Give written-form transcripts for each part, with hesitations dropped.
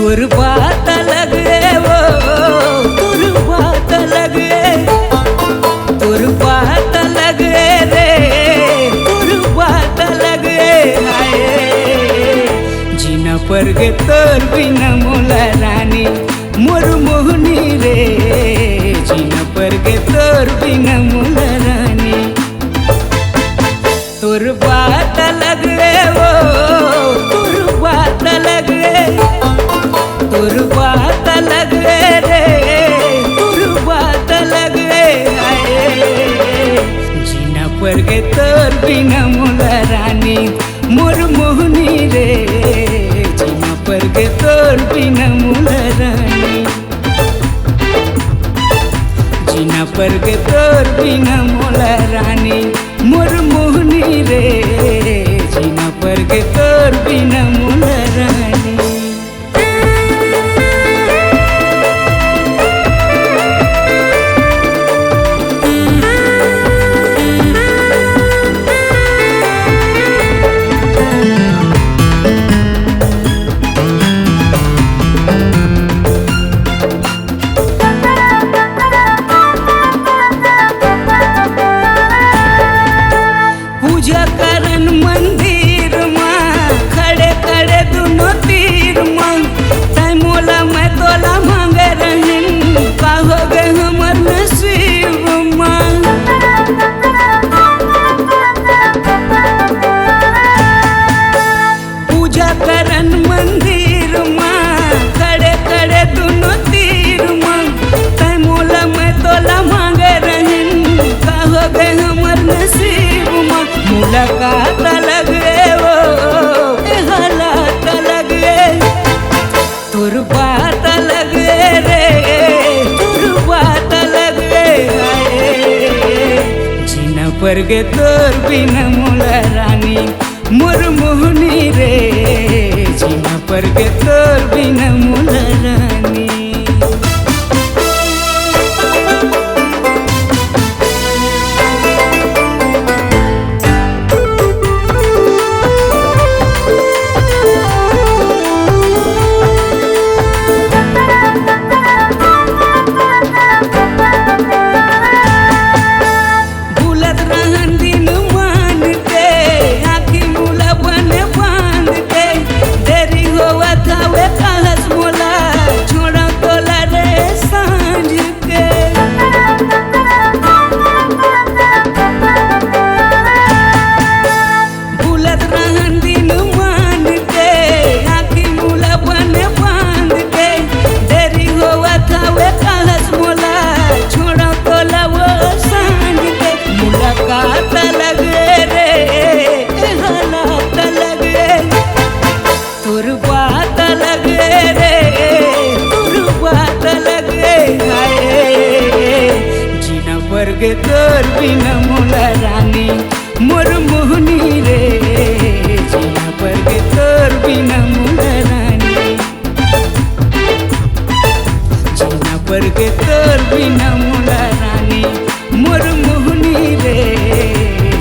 तोर बात लगे वो तोर बात लगे तोर बात लगे रे तोर बात लगे हाय जीना पर गे तोर बिना मोला रानी मोर मोहनी रे जीना पर गे तोर बिना मोला रानी तोर बात लगे वो तोर बात लगे तोर बात लगे रे तोर बात लगे आए जीना पर गे तोर बिना मोला रानी मोर मोहनी रे जीना पर गे तोर बिना मोला रानी जीना पर गे तोर बिना मोला रानी मोर मोहनी रे जीना पर गे तोर बिना मोला रानी पूजा करन मंदिर माँ खड़े खड़े दोनों तीर माँ तय मोला मैं तोला मांगे रहन का हो गए हमर नसीब माँ पूजा करन मंदिर माँ खड़े खड़े दोनों तीर माँ तय मोला मैं तोला मांगे रहन का हो गए हमर नसीब माँ मुलाकात लगे वो हालात लगे तोर बात लगे रे तोर बात लगे जीना पर गे तोर बिना मोला रानी मोर मोहनी रे जीना पर गे तोर बिना मोला रानी तोर बात लगे रे तोर बात लगे जीना पर गे तोर बिना मोला रानी मोर मोहनी रे जीना पर गे तोर बिना मोला रानी जीना पर गे तोर बिना मोला रानी मोर मोहनी रे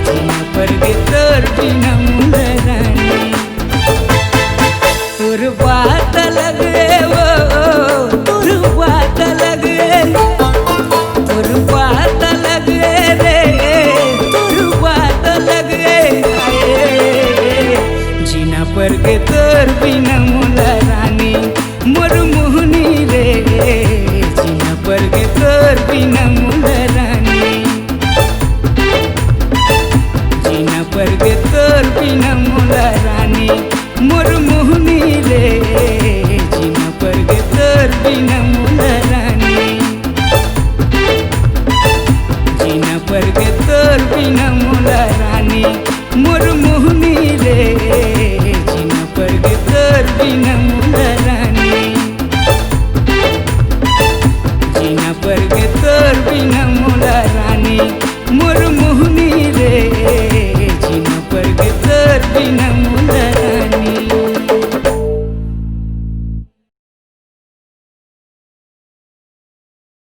जीना पर गे तोर बिना मोला रानी तोर बात लगे वो तोर बात लगे तोर बात लगे रे तोर बात लगे जीना पर गे तोर बिना मोला रानी मोर मोहनी रे जीना पर गे तोर बिना मोला रानी जीना पर गे तोर बिना मोला रानी मोर मोहनी रे जीना पर गे तोर बिना मोला रानी जीना पर गे तोर बिना मोला रानी मोर मोहनी रे जीना पर गे तोर बिना मोला रानी जीना पर गे तोर बिना मोला रानी मोर मोहनी रे जीना पर गे तोर बिना